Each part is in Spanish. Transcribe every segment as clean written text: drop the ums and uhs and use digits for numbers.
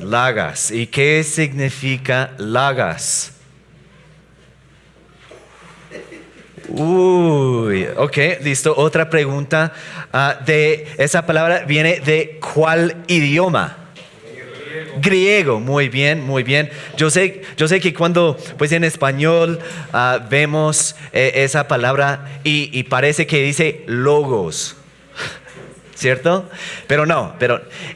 Lagas. ¿Y qué significa lagas? Uy, ok, listo. Otra pregunta. De esa palabra viene de ¿cuál idioma? Griego, muy bien, muy bien. Yo sé que cuando pues en español vemos esa palabra y parece que dice logos. ¿Cierto? Pero no,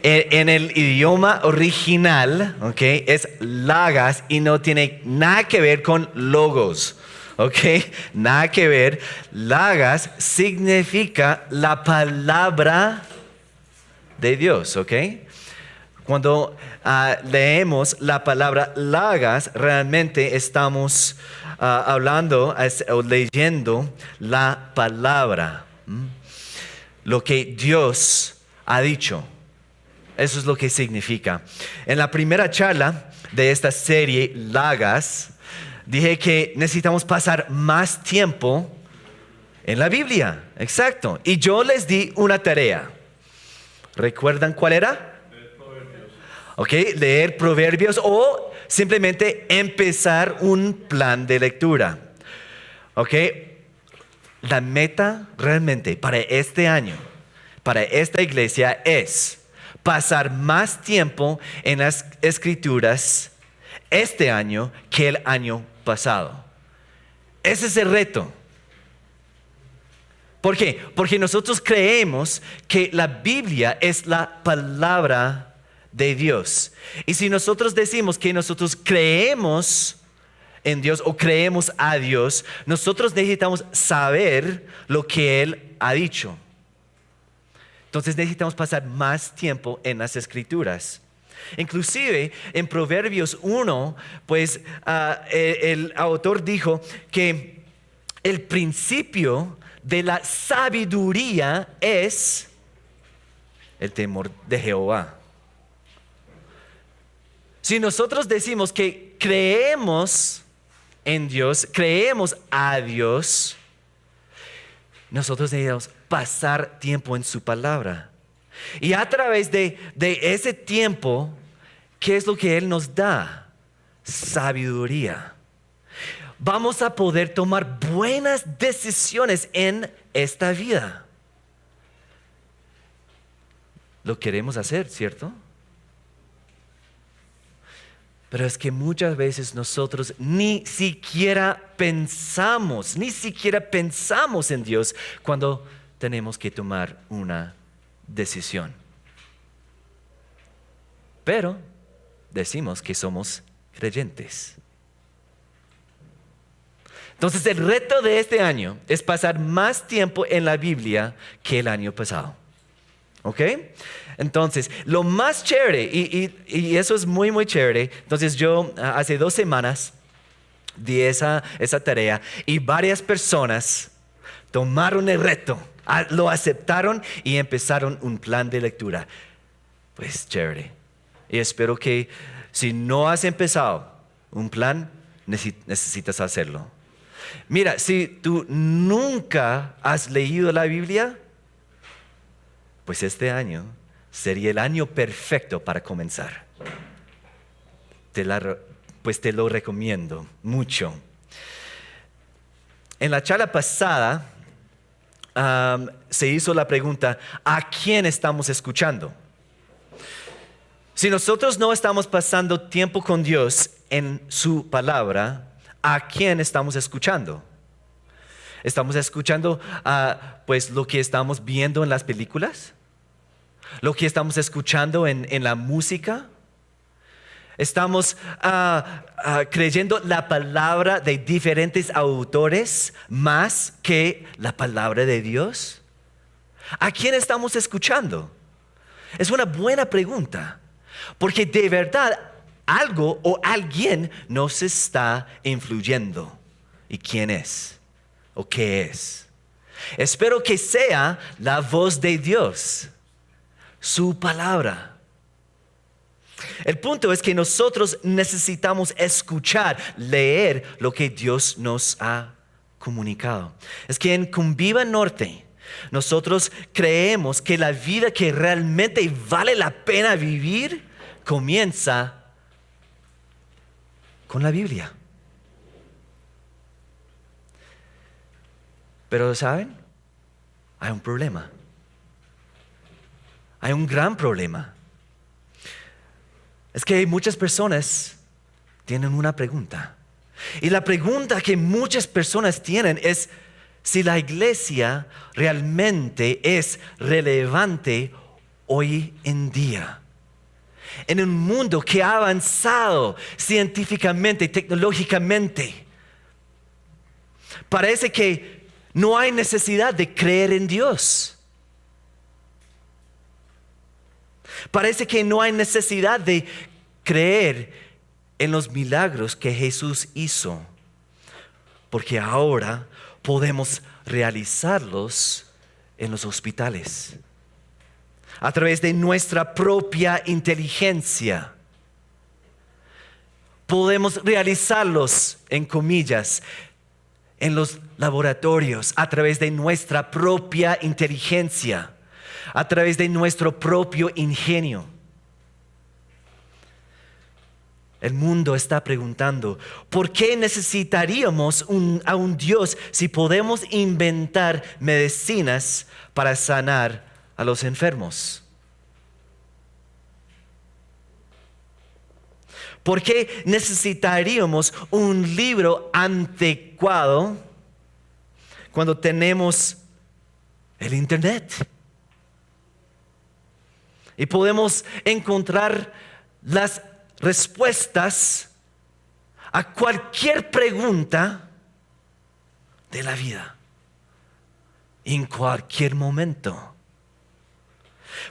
en el idioma original, ¿ok? Es lagas y no tiene nada que ver con logos, ¿ok? Nada que ver. Lagas significa la palabra de Dios, ¿ok? Cuando leemos la palabra lagas, realmente estamos hablando o leyendo la palabra. Lo que Dios ha dicho. Eso es lo que significa. En la primera charla de esta serie, Lagas, dije que necesitamos pasar más tiempo en la Biblia. Exacto. Y yo les di una tarea. ¿Recuerdan cuál era? Ok, leer Proverbios o simplemente empezar un plan de lectura. Ok. La meta realmente para este año, para esta iglesia es pasar más tiempo en las escrituras este año que el año pasado. Ese es el reto. ¿Por qué? Porque nosotros creemos que la Biblia es la palabra de Dios. Y si nosotros decimos que nosotros creemos en Dios o creemos a Dios, nosotros necesitamos saber lo que Él ha dicho. Entonces necesitamos pasar más tiempo en las escrituras. Inclusive en Proverbios 1, pues el autor dijo que el principio de la sabiduría es el temor de Jehová. Si nosotros decimos que creemos en Dios, creemos a Dios, nosotros necesitamos pasar tiempo en su palabra. Y a través de ese tiempo, ¿qué es lo que Él nos da? Sabiduría. Vamos a poder tomar buenas decisiones en esta vida. Lo queremos hacer, ¿cierto? Pero es que muchas veces nosotros ni siquiera pensamos en Dios cuando tenemos que tomar una decisión. Pero decimos que somos creyentes. Entonces el reto de este año es pasar más tiempo en la Biblia que el año pasado. ¿Ok? Entonces, lo más chévere, y eso es muy, muy chévere. Entonces yo hace 2 semanas di esa tarea y varias personas tomaron el reto, lo aceptaron y empezaron un plan de lectura. Pues chévere. Y espero que si no has empezado un plan, necesitas hacerlo. Mira, si tú nunca has leído la Biblia, pues este año sería el año perfecto para comenzar. Pues te lo recomiendo mucho. En la charla pasada se hizo la pregunta, ¿a quién estamos escuchando? Si nosotros no estamos pasando tiempo con Dios en su palabra, ¿a quién estamos escuchando? ¿Estamos escuchando pues lo que estamos viendo en las películas? ¿Lo que estamos escuchando en la música? ¿Estamos creyendo la palabra de diferentes autores más que la palabra de Dios? ¿A quién estamos escuchando? Es una buena pregunta, porque de verdad algo o alguien nos está influyendo. ¿Y quién es? ¿O qué es? Espero que sea la voz de Dios, su palabra. El punto es que nosotros necesitamos escuchar, leer lo que Dios nos ha comunicado. Es que en Conviva Norte nosotros creemos que la vida que realmente vale la pena vivir comienza con la Biblia. Pero ¿saben? Hay un problema. Hay un gran problema. Es que muchas personas tienen una pregunta. Y la pregunta que muchas personas tienen es si la iglesia realmente es relevante hoy en día. En un mundo que ha avanzado científicamente, tecnológicamente, parece que no hay necesidad de creer en Dios. Parece que no hay necesidad de creer en los milagros que Jesús hizo, porque ahora podemos realizarlos en los hospitales, a través de nuestra propia inteligencia. Podemos realizarlos, en comillas, en los laboratorios, a través de nuestra propia inteligencia, a través de nuestro propio ingenio. El mundo está preguntando, ¿por qué necesitaríamos a un Dios si podemos inventar medicinas para sanar a los enfermos? ¿Por qué necesitaríamos un libro anticuado cuando tenemos el Internet? Y podemos encontrar las respuestas a cualquier pregunta de la vida, en cualquier momento.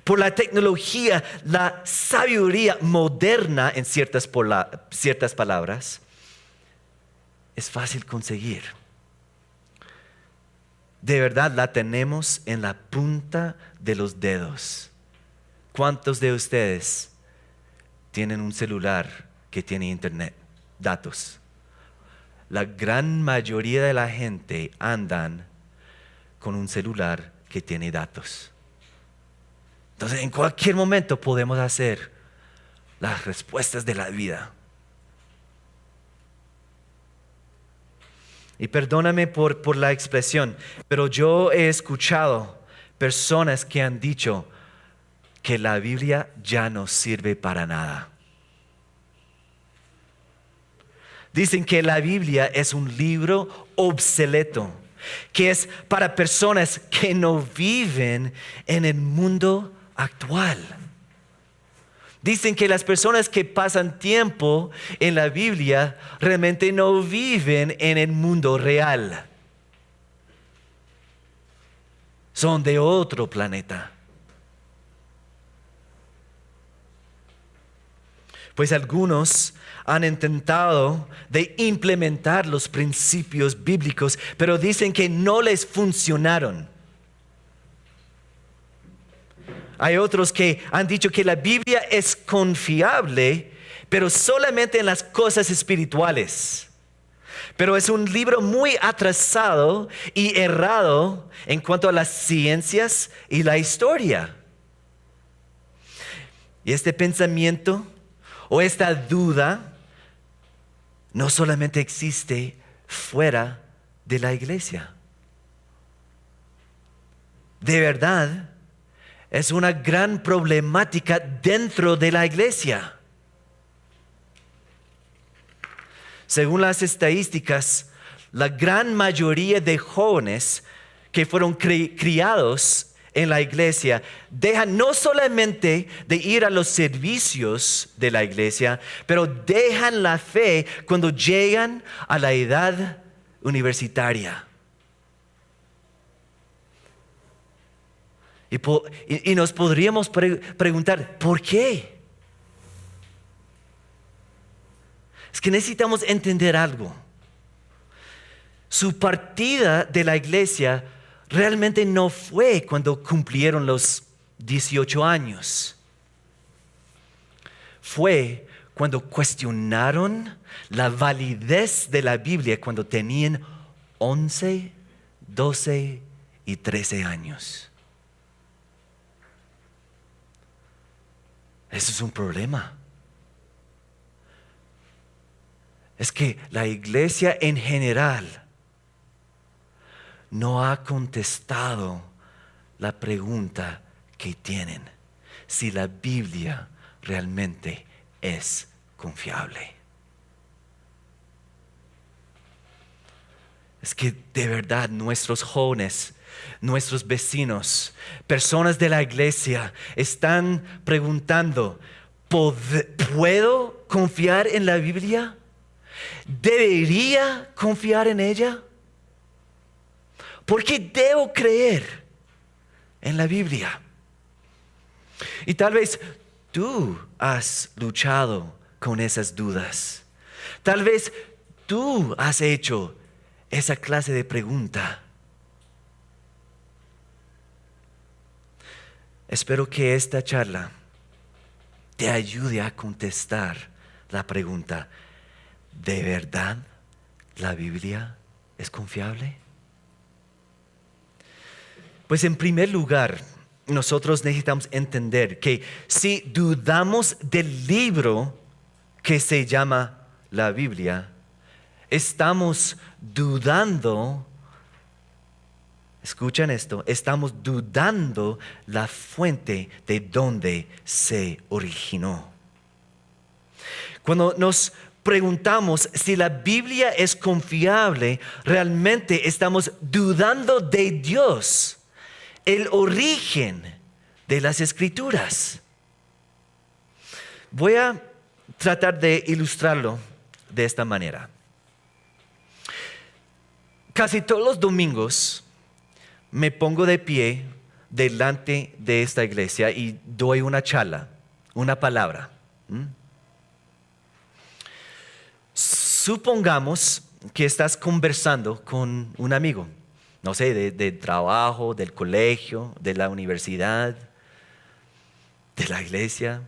Por la tecnología, la sabiduría moderna, en ciertas palabras, es fácil conseguir. De verdad la tenemos en la punta de los dedos. ¿Cuántos de ustedes tienen un celular que tiene internet, datos? La gran mayoría de la gente andan con un celular que tiene datos. Entonces, en cualquier momento podemos hacer las respuestas de la vida. Y perdóname por la expresión, pero yo he escuchado personas que han dicho que la Biblia ya no sirve para nada. Dicen que la Biblia es un libro obsoleto, que es para personas que no viven en el mundo actual. Dicen que las personas que pasan tiempo en la Biblia realmente no viven en el mundo real. Son de otro planeta. Pues algunos han intentado de implementar los principios bíblicos, pero dicen que no les funcionaron. Hay otros que han dicho que la Biblia es confiable, pero solamente en las cosas espirituales. Pero es un libro muy atrasado y errado en cuanto a las ciencias y la historia. Y este pensamiento o esta duda no solamente existe fuera de la iglesia. De verdad, es una gran problemática dentro de la iglesia. Según las estadísticas, la gran mayoría de jóvenes que fueron criados en la iglesia dejan no solamente de ir a los servicios de la iglesia, pero dejan la fe cuando llegan a la edad universitaria. Y nos podríamos preguntar, ¿por qué? Es que necesitamos entender algo. Su partida de la iglesia realmente no fue cuando cumplieron los 18 años. Fue cuando cuestionaron la validez de la Biblia cuando tenían 11, 12 y 13 años. Eso es un problema. es que la iglesia en general no ha contestado la pregunta que tienen: si la Biblia realmente es confiable. Es que de verdad nuestros jóvenes, nuestros vecinos, personas de la iglesia están preguntando: ¿puedo confiar en la Biblia? ¿Debería confiar en ella? ¿Por qué debo creer en la Biblia? Y tal vez tú has luchado con esas dudas. Tal vez tú has hecho esa clase de pregunta. Espero que esta charla te ayude a contestar la pregunta: ¿de verdad la Biblia es confiable? Pues en primer lugar, nosotros necesitamos entender que si dudamos del libro que se llama la Biblia, estamos dudando, escuchen esto, estamos dudando la fuente de donde se originó. Cuando nos preguntamos si la Biblia es confiable, realmente estamos dudando de Dios, el origen de las Escrituras. Voy a tratar de ilustrarlo de esta manera. Casi todos los domingos me pongo de pie delante de esta iglesia y doy una charla, una palabra. Supongamos que estás conversando con un amigo, no sé, de trabajo, del colegio, de la universidad, de la iglesia.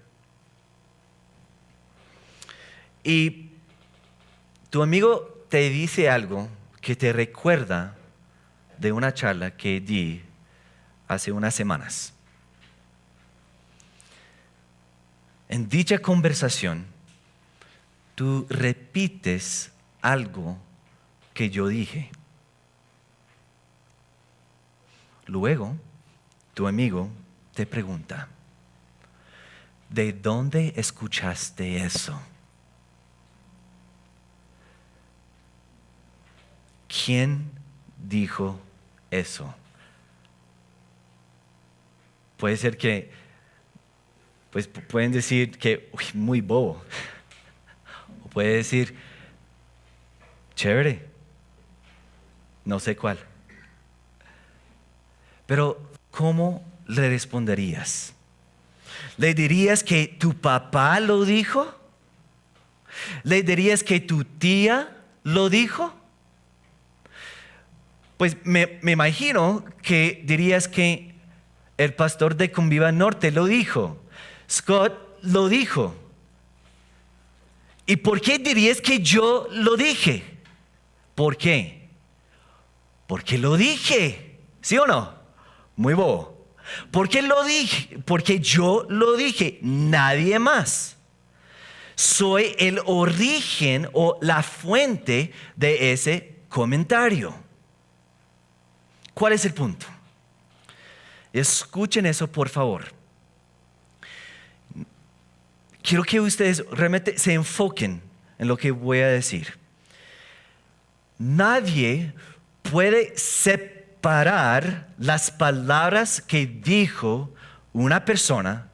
Y tu amigo te dice algo que te recuerda de una charla que di hace unas semanas. En dicha conversación, tú repites algo que yo dije. Luego, tu amigo te pregunta: ¿de dónde escuchaste eso? ¿Quién dijo eso? Puede ser que, pues pueden decir que muy bobo. O puede decir, chévere, no sé cuál. Pero, ¿cómo le responderías? ¿Le dirías que tu papá lo dijo? ¿Le dirías que tu tía lo dijo? Pues me imagino que dirías que el pastor de Conviva Norte lo dijo. Scott lo dijo. ¿Y por qué dirías que yo lo dije? ¿Por qué? Porque lo dije. ¿Sí o no? Muy bobo. ¿Por qué lo dije? Porque yo lo dije, nadie más. Soy el origen o la fuente de ese comentario. ¿Cuál es el punto? Escuchen eso, por favor. Quiero que ustedes realmente se enfoquen en lo que voy a decir. Nadie puede separar las palabras que dijo una persona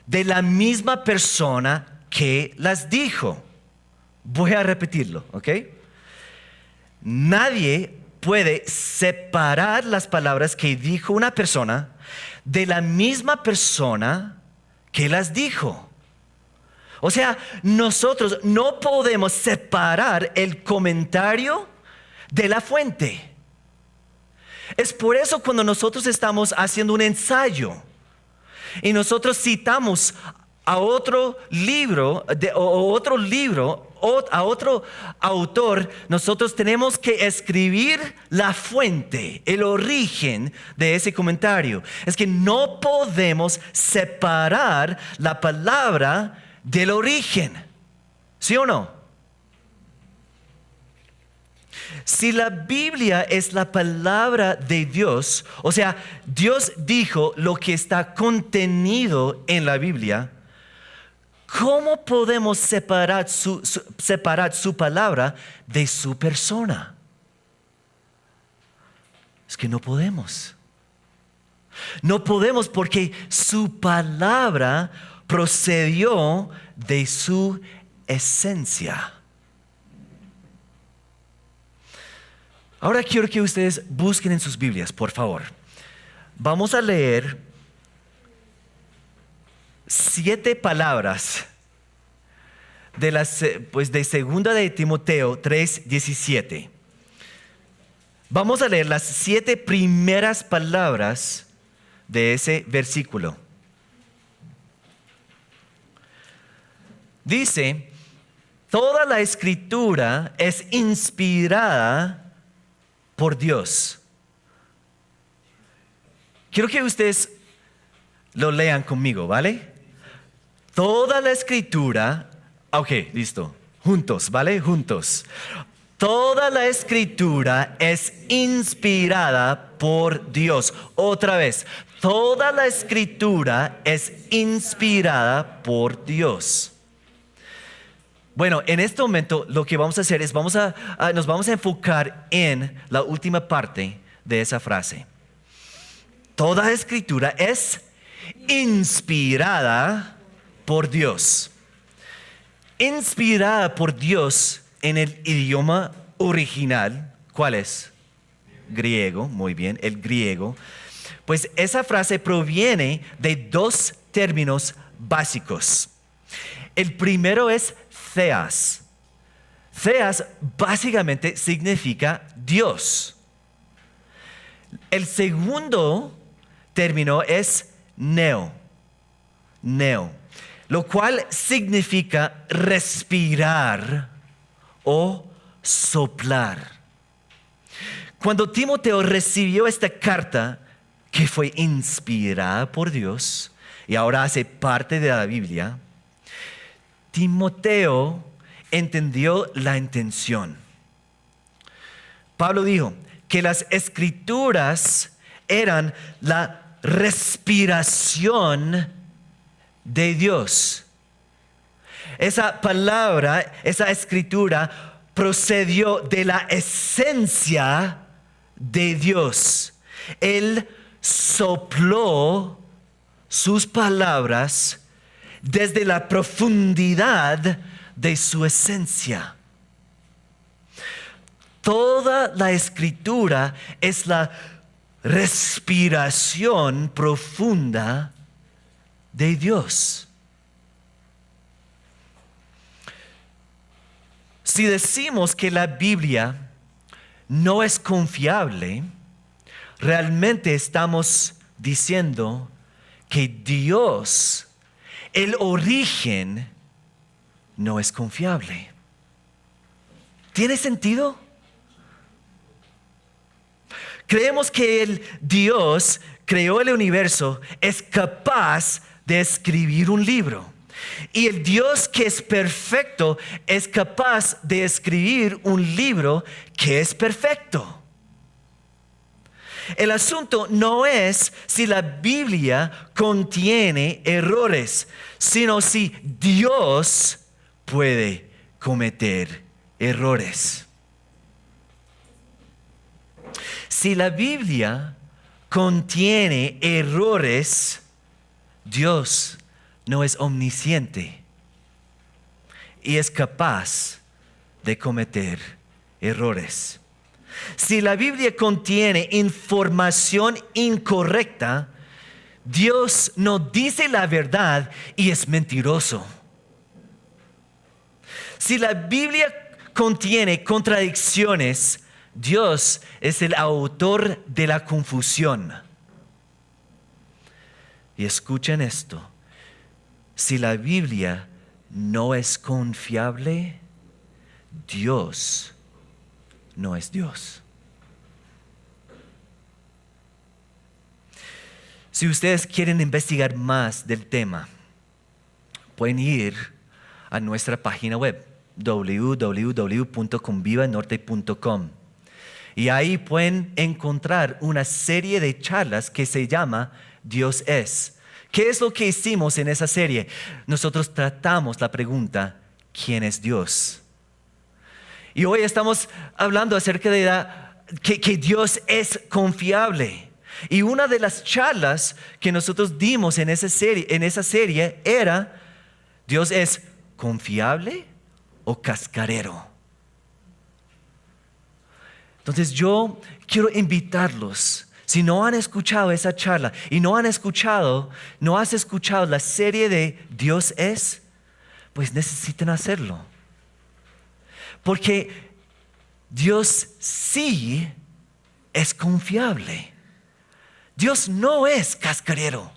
de la misma persona que las dijo. Voy a repetirlo, ¿ok? Nadie puede separar las palabras que dijo una persona de la misma persona que las dijo. O sea, nosotros no podemos separar el comentario de la fuente. Es por eso cuando nosotros estamos haciendo un ensayo y nosotros citamos a otro libro, a otro autor, nosotros tenemos que escribir la fuente, el origen de ese comentario. Es que no podemos separar la palabra del origen. ¿Sí o no? Si la Biblia es la palabra de Dios, o sea, Dios dijo lo que está contenido en la Biblia, ¿cómo podemos separar su palabra de su persona? Es que no podemos. No podemos porque su palabra procedió de su esencia. Ahora quiero que ustedes busquen en sus Biblias, por favor. Vamos a leer 7 palabras de segunda de Timoteo 3:17. Vamos a leer las 7 primeras palabras de ese versículo. Dice, toda la escritura es inspirada por Dios. Quiero que ustedes lo lean conmigo, ¿vale? Toda la escritura, ok, listo, juntos, ¿vale? Juntos. Toda la escritura es inspirada por Dios. Otra vez, toda la escritura es inspirada por Dios. Bueno, en este momento lo que vamos a hacer es nos vamos a enfocar en la última parte de esa frase. Toda escritura es inspirada por Dios. Inspirada por Dios en el idioma original. ¿Cuál es? Griego, muy bien, el griego. Pues esa frase proviene de 2 términos básicos. El primero es theas. Theas básicamente significa Dios. El segundo término es neo, lo cual significa respirar o soplar. Cuando Timoteo recibió esta carta que fue inspirada por Dios y ahora hace parte de la Biblia, Timoteo entendió la intención. Pablo dijo que las escrituras eran la respiración de Dios. Esa palabra, esa escritura procedió de la esencia de Dios. Él sopló sus palabras desde la profundidad de su esencia. Toda la escritura es la respiración profunda de Dios. Si decimos que la Biblia no es confiable, realmente estamos diciendo que Dios, el origen, no es confiable. ¿Tiene sentido? Creemos que el Dios creó el universo, es capaz de escribir un libro. Y el Dios que es perfecto es capaz de escribir un libro que es perfecto. El asunto no es si la Biblia contiene errores, sino si Dios puede cometer errores. Si la Biblia contiene errores, Dios no es omnisciente y es capaz de cometer errores. Si la Biblia contiene información incorrecta, Dios no dice la verdad y es mentiroso. Si la Biblia contiene contradicciones, Dios es el autor de la confusión. Y escuchen esto. Si la Biblia no es confiable, Dios no es Dios. Si ustedes quieren investigar más del tema, pueden ir a nuestra página web www.convivanorte.com. Y ahí pueden encontrar una serie de charlas que se llama Dios es. ¿Qué es lo que hicimos en esa serie? Nosotros tratamos la pregunta, ¿quién es Dios? Y hoy estamos hablando acerca de que Dios es confiable. Y una de las charlas que nosotros dimos en esa serie era, ¿Dios es confiable o cascarero? Entonces yo quiero invitarlos, si no han escuchado esa charla y no has escuchado la serie de Dios es, pues necesitan hacerlo. Porque Dios sí es confiable. Dios no es cascarero.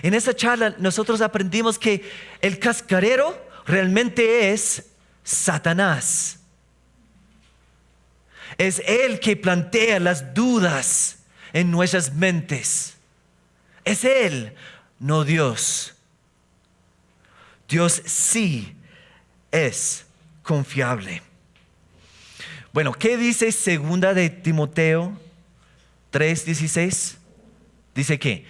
En esa charla nosotros aprendimos que el cascarero realmente es Satanás. Es él que plantea las dudas en nuestras mentes. Es él, no Dios. Dios sí es confiable. Bueno, ¿qué dice segunda de Timoteo 3:16? Dice que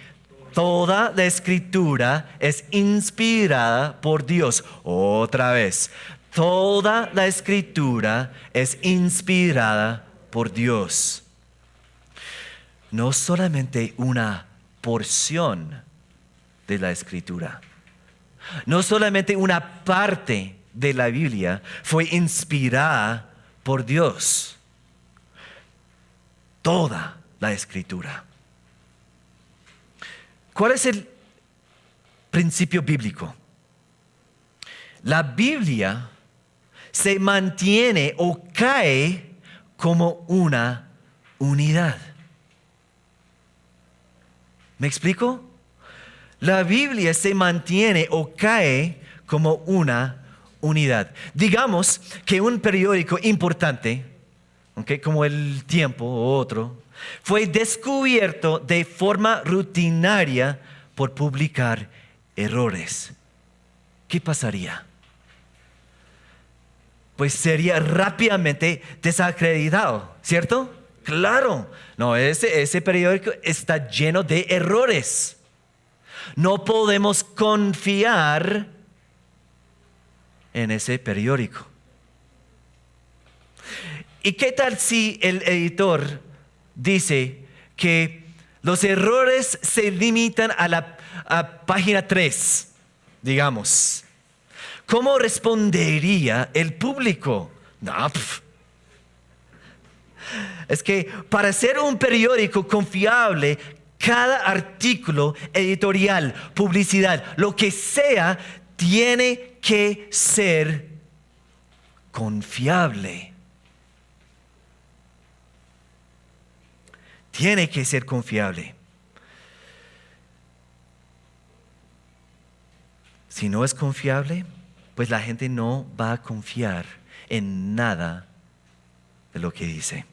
toda la escritura es inspirada por Dios. Otra vez, toda la escritura es inspirada por Dios. No solamente una porción de la escritura, no solamente una parte de la Biblia fue inspirada por Dios. Toda la escritura. ¿Cuál es el principio bíblico? La Biblia se mantiene o cae como una unidad. ¿Me explico? La Biblia se mantiene o cae como una unidad. Digamos que un periódico importante, como El Tiempo o otro, fue descubierto de forma rutinaria por publicar errores. ¿Qué pasaría? Pues sería rápidamente desacreditado, ¿cierto? Claro, no, ese periódico está lleno de errores. No podemos confiar en ese periódico. ¿Y qué tal si el editor dice que los errores se limitan a página 3, digamos? ¿Cómo respondería el público? No, es que para ser un periódico confiable, cada artículo editorial, publicidad, lo que sea, tiene que ser confiable. Tiene que ser confiable. Si no es confiable, pues la gente no va a confiar en nada de lo que dice.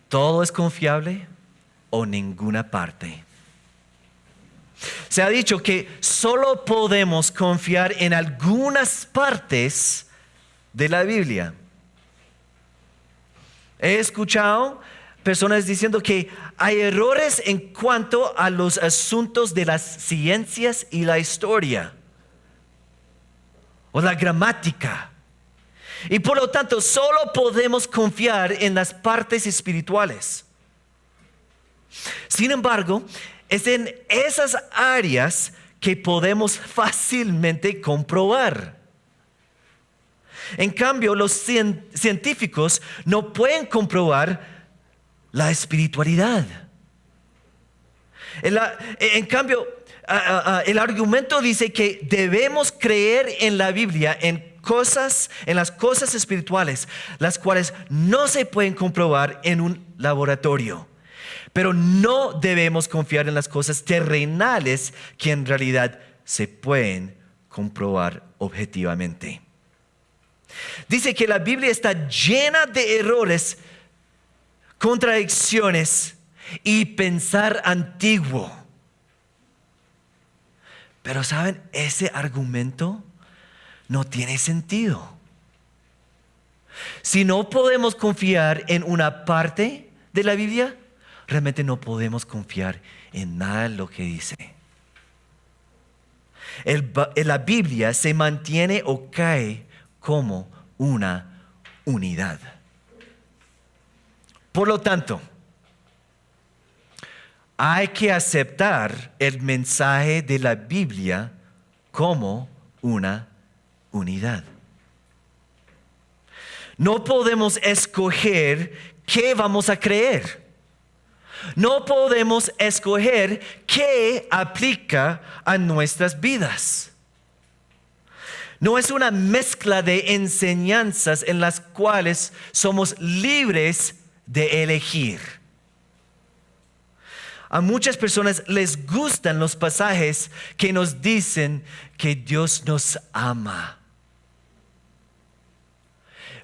¿Todo es confiable o ninguna parte? Se ha dicho que solo podemos confiar en algunas partes de la Biblia. He escuchado personas diciendo que hay errores en cuanto a los asuntos de las ciencias y la historia, o la gramática. Y por lo tanto, solo podemos confiar en las partes espirituales. Sin embargo, es en esas áreas que podemos fácilmente comprobar. En cambio, los científicos no pueden comprobar la espiritualidad. En cambio, el argumento dice que debemos creer en la Biblia, en las cosas espirituales, las cuales no se pueden comprobar en un laboratorio. Pero no debemos confiar en las cosas terrenales que en realidad se pueden comprobar objetivamente. Dice que la Biblia está llena de errores, contradicciones y pensar antiguo. Pero ¿saben? Ese argumento no tiene sentido. Si no podemos confiar en una parte de la Biblia, realmente no podemos confiar en nada de lo que dice. La Biblia se mantiene o cae como una unidad. Por lo tanto, hay que aceptar el mensaje de la Biblia como una unidad. No podemos escoger qué vamos a creer. No podemos escoger qué aplica a nuestras vidas. No es una mezcla de enseñanzas en las cuales somos libres de elegir. A muchas personas les gustan los pasajes que nos dicen que Dios nos ama.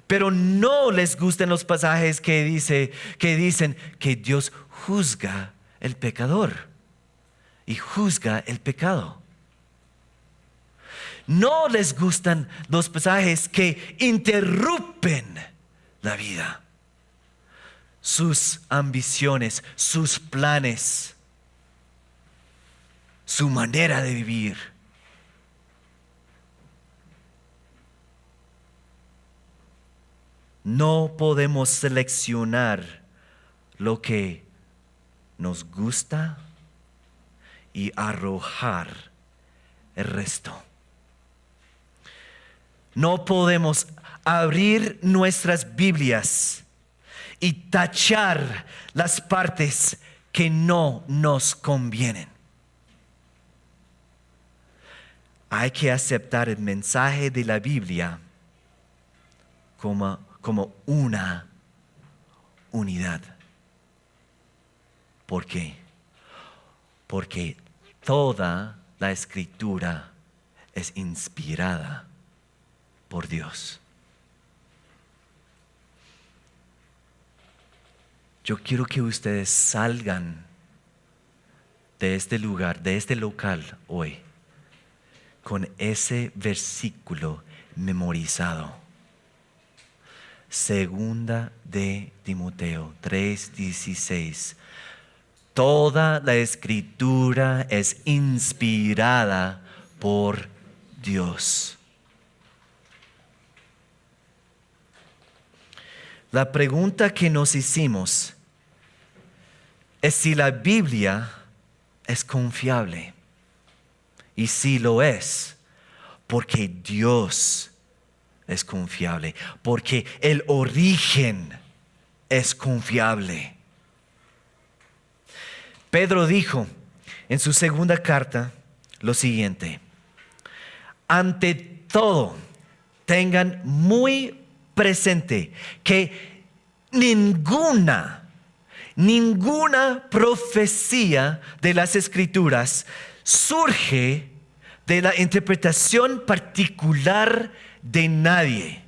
Pero no les gustan los pasajes que dicen que Dios juzga el pecador y juzga el pecado. No les gustan los pasajes que interrumpen la vida, sus ambiciones, sus planes, su manera de vivir. No podemos seleccionar lo que nos gusta y arrojar el resto. No podemos abrir nuestras Biblias y tachar las partes que no nos convienen. Hay que aceptar el mensaje de la Biblia como una unidad. ¿Por qué? Porque toda la Escritura es inspirada por Dios. Yo quiero que ustedes salgan de este lugar, de este local hoy, con ese versículo memorizado. Segunda de Timoteo 3:16. Toda la Escritura es inspirada por Dios. La pregunta que nos hicimos es si la Biblia es confiable. Y sí lo es, porque Dios es confiable, porque el origen es confiable. Pedro dijo en su segunda carta lo siguiente: ante todo, tengan muy presente que ninguna profecía de las Escrituras surge de la interpretación particular de nadie.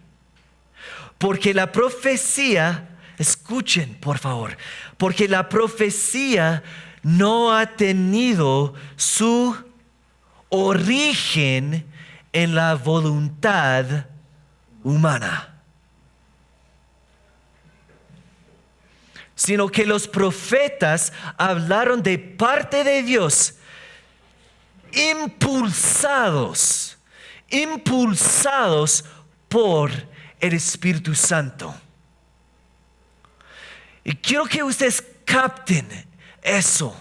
Porque la profecía, escuchen por favor, porque la profecía no ha tenido su origen en la voluntad humana, sino que los profetas hablaron de parte de Dios, impulsados por el Espíritu Santo. Y quiero que ustedes capten eso.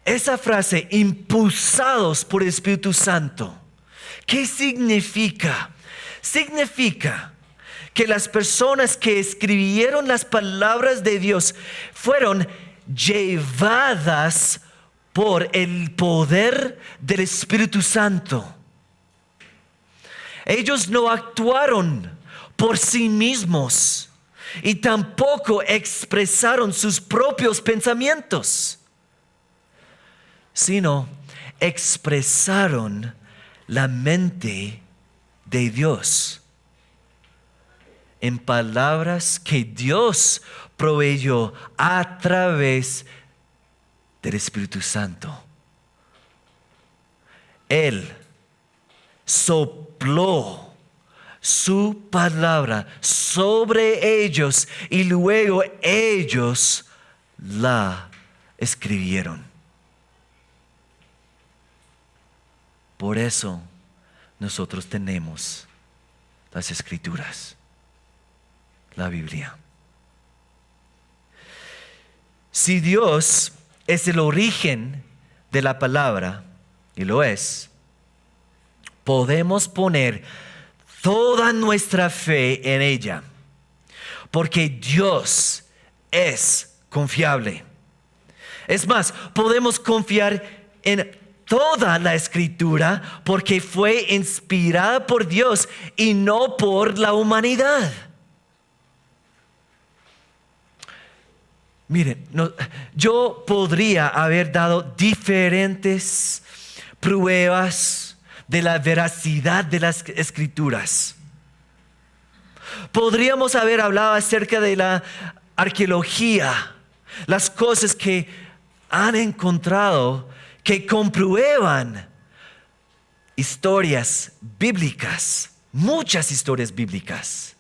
Esa frase, impulsados por el Espíritu Santo. ¿Qué significa? Significa que las personas que escribieron las palabras de Dios fueron llevadas por el poder del Espíritu Santo. Ellos no actuaron por sí mismos y tampoco expresaron sus propios pensamientos, sino expresaron la mente de Dios en palabras que Dios proveyó a través del Espíritu Santo. Él sopló su palabra sobre ellos y luego ellos la escribieron. Por eso nosotros tenemos las Escrituras, la Biblia. Si Dios es el origen de la palabra, y lo es, podemos poner toda nuestra fe en ella, porque Dios es confiable. Es más, podemos confiar en toda la Escritura porque fue inspirada por Dios y no por la humanidad. Miren, yo podría haber dado diferentes pruebas de la veracidad de las Escrituras. Podríamos haber hablado acerca de la arqueología, las cosas que han encontrado que comprueban historias bíblicas, muchas historias bíblicas.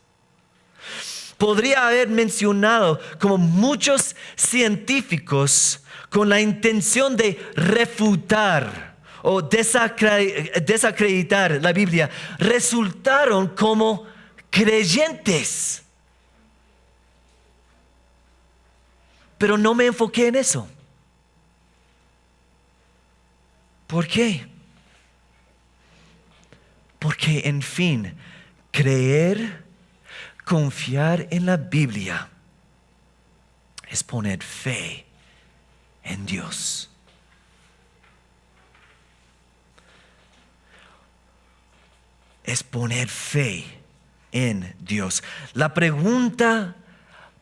Podría haber mencionado como muchos científicos con la intención de refutar o desacreditar la Biblia, resultaron como creyentes. Pero no me enfoqué en eso. ¿Por qué? Porque en fin, confiar en la Biblia es poner fe en Dios. Es poner fe en Dios. La pregunta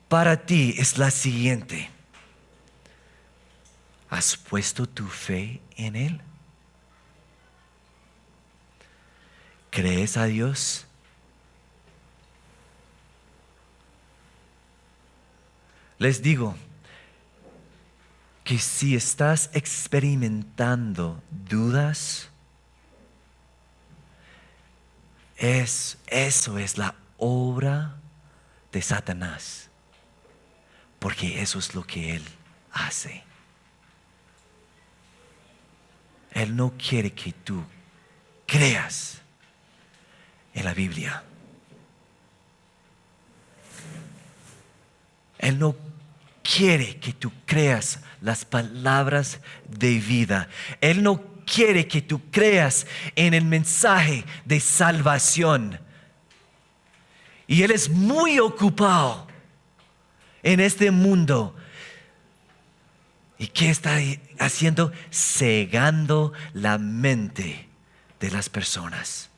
para ti es la siguiente: ¿has puesto tu fe en Él? ¿Crees a Dios? Les digo que si estás experimentando dudas, eso es la obra de Satanás, porque eso es lo que él hace. Él no quiere que tú creas en la Biblia. Él no quiere que tú creas las palabras de vida. Él no quiere que tú creas en el mensaje de salvación. Y Él es muy ocupado en este mundo. ¿Y qué está haciendo? Cegando la mente de las personas.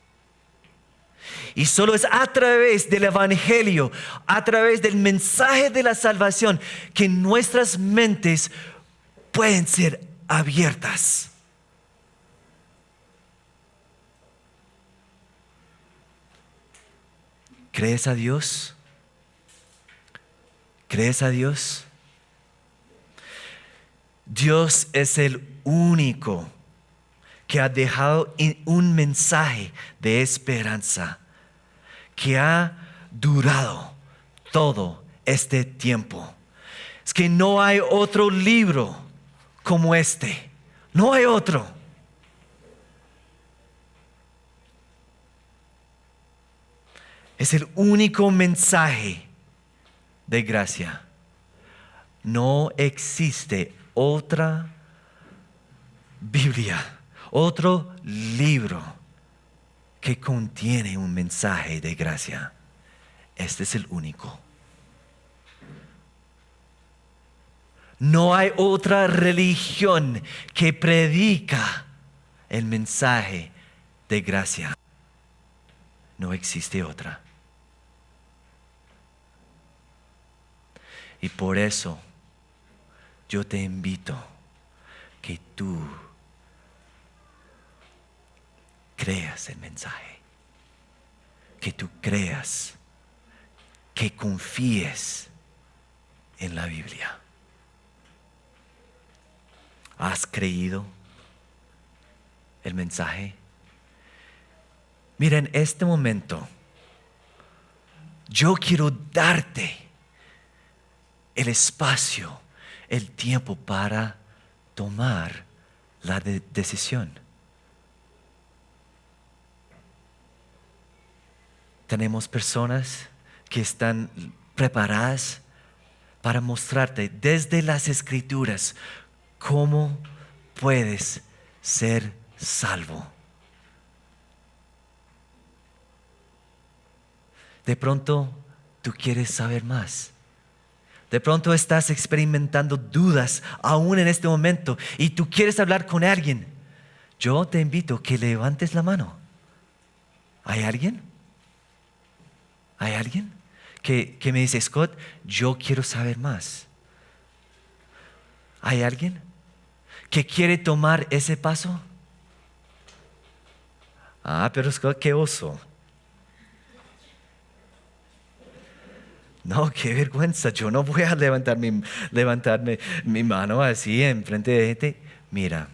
Y solo es a través del Evangelio, a través del mensaje de la salvación, que nuestras mentes pueden ser abiertas. ¿Crees a Dios? ¿Crees a Dios? Dios es el único que ha dejado un mensaje de esperanza que ha durado todo este tiempo. Es que no hay otro libro como este. No hay otro. Es el único mensaje de gracia. No existe otra Biblia, otro libro que contiene un mensaje de gracia. Este es el único. No hay otra religión que predica el mensaje de gracia. No existe otra. Y por eso yo te invito que tú creas el mensaje, que tú creas, que confíes en la Biblia. ¿Has creído el mensaje? Mira, en este momento yo quiero darte el espacio, el tiempo para tomar la decisión. Tenemos personas que están preparadas para mostrarte desde las Escrituras cómo puedes ser salvo. De pronto tú quieres saber más. De pronto estás experimentando dudas aún en este momento y tú quieres hablar con alguien. Yo te invito a que levantes la mano. ¿Hay alguien? ¿Hay alguien que me dice, Scott, yo quiero saber más? ¿Hay alguien que quiere tomar ese paso? Pero Scott, qué oso. No, qué vergüenza. Yo no voy a levantarme mi mano así en frente de gente. Mira,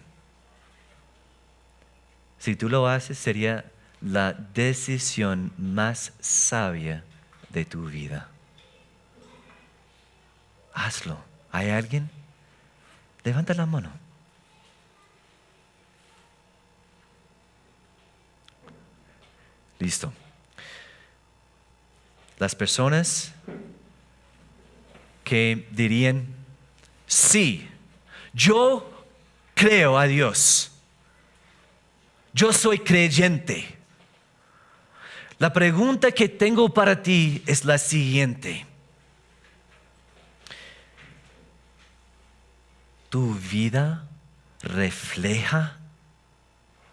si tú lo haces sería la decisión más sabia de tu vida. Hazlo. ¿Hay alguien? Levanta la mano. Listo. Las personas que dirían, sí, yo creo a Dios. Yo soy creyente. La pregunta que tengo para ti es la siguiente. ¿Tu vida refleja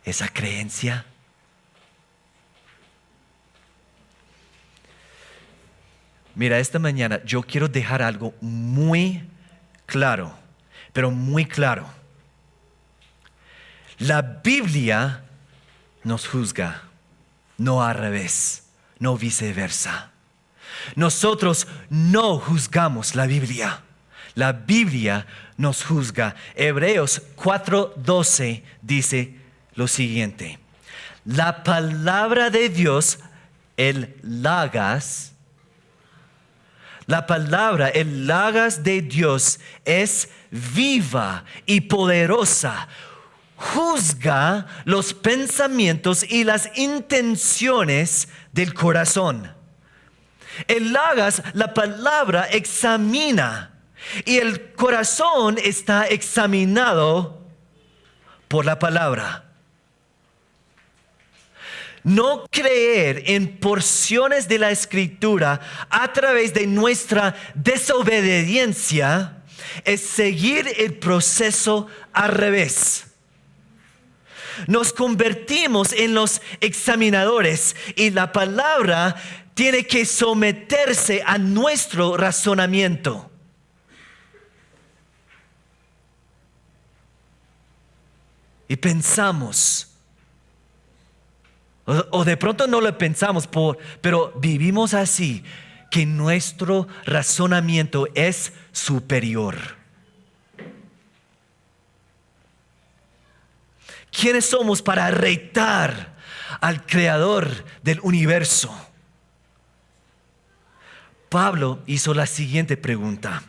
esa creencia? Mira, esta mañana yo quiero dejar algo muy claro, pero muy claro. La Biblia nos juzga, no al revés, no viceversa. Nosotros no juzgamos la Biblia. La Biblia nos juzga. Hebreos 4:12 dice lo siguiente. La palabra de Dios, el Logos de Dios es viva y poderosa. Juzga los pensamientos y las intenciones del corazón. El Logos, la palabra, examina. Y el corazón está examinado por la palabra. No creer en porciones de la Escritura a través de nuestra desobediencia es seguir el proceso al revés. Nos convertimos en los examinadores y la palabra tiene que someterse a nuestro razonamiento. Y pensamos, o de pronto no lo pensamos, pero vivimos así, que nuestro razonamiento es superior. ¿Quiénes somos para retar al Creador del universo? Pablo hizo la siguiente pregunta.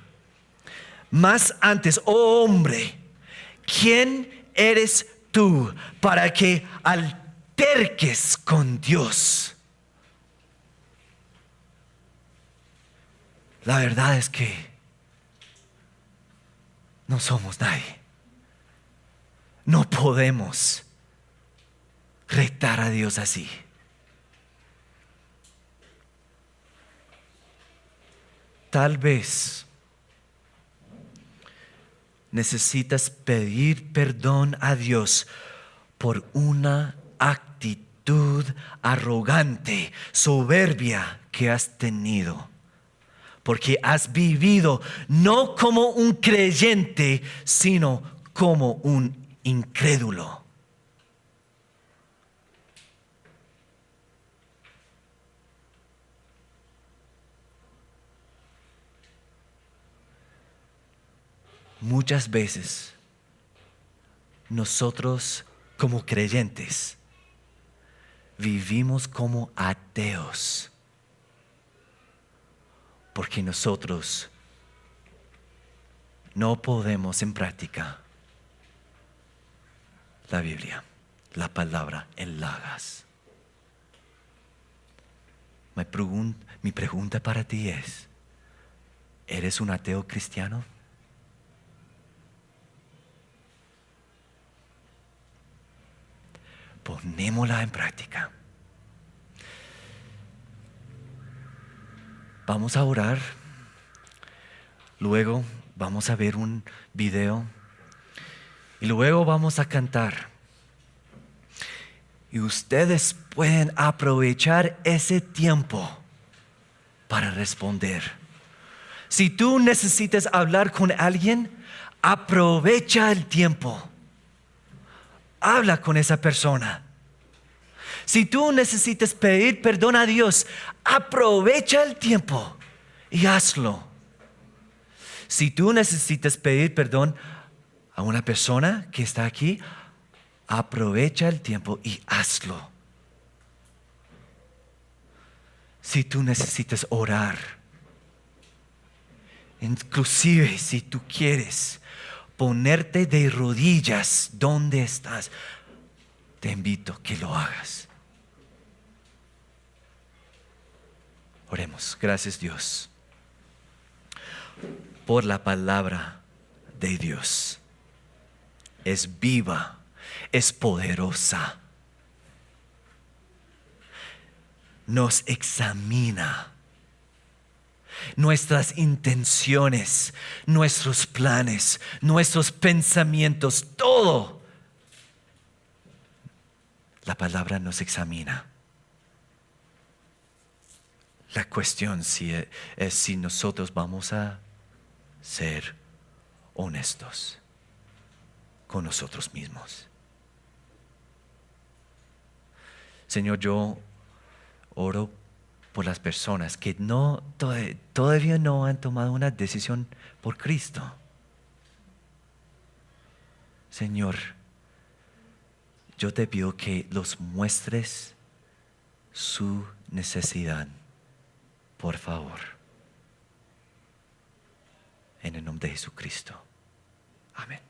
Más antes, oh hombre, ¿quién eres tú para que alterques con Dios? La verdad es que no somos nadie. No podemos retar a Dios así. Tal vez necesitas pedir perdón a Dios por una actitud arrogante, soberbia que has tenido. Porque has vivido no como un creyente, sino como un incrédulo. Muchas veces nosotros como creyentes vivimos como ateos. porque nosotros no podemos en práctica la Biblia, la palabra en Lagas. Mi pregunta para ti es, ¿eres un ateo cristiano? Ponémosla en práctica. Vamos a orar. Luego vamos a ver un video. Y luego vamos a cantar. Y ustedes pueden aprovechar ese tiempo para responder. Si tú necesitas hablar con alguien, aprovecha el tiempo. Habla con esa persona. Si tú necesitas pedir perdón a Dios, aprovecha el tiempo y hazlo. Si tú necesitas pedir perdón a una persona que está aquí, aprovecha el tiempo y hazlo. Si tú necesitas orar, inclusive si tú quieres ponerte de rodillas donde estás, te invito a que lo hagas. Oremos. Gracias, Dios, por la palabra de Dios. Es viva, es poderosa. Nos examina nuestras intenciones, nuestros planes, nuestros pensamientos, todo. La palabra nos examina. La cuestión es si nosotros vamos a ser honestos con nosotros mismos. Señor, yo oro por las personas que todavía no han tomado una decisión por Cristo. Señor, yo te pido que los muestres su necesidad, por favor. En el nombre de Jesucristo. Amén.